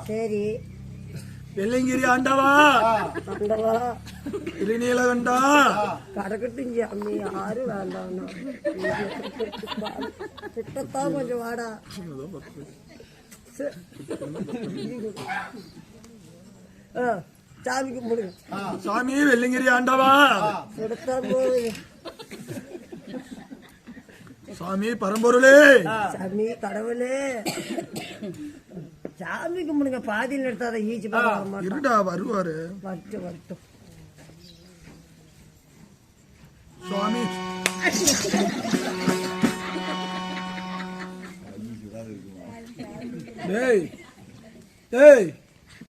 சரி. வெள்ளங்கிரி ஆண்டவா ஆண்டவா திருநீலகண்டா கடக்கட்டும் அம்மி யாரும் வேண்டாம். கிட்டத்தான் கொஞ்சம் வாடா. சாமி கும்பிடுங்க. சாமி வெள்ளங்கிரி ஆண்டவா எடுத்தா போகுது. சாமி பரம்பொருளே சாமி கடவுளே சாமி கும்பிடுங்க. பாதியில் எடுத்தாத ஈச்சு இருடா வருவாரு. வரட்டும் வரட்டும். சுவாமி டேய் டேய்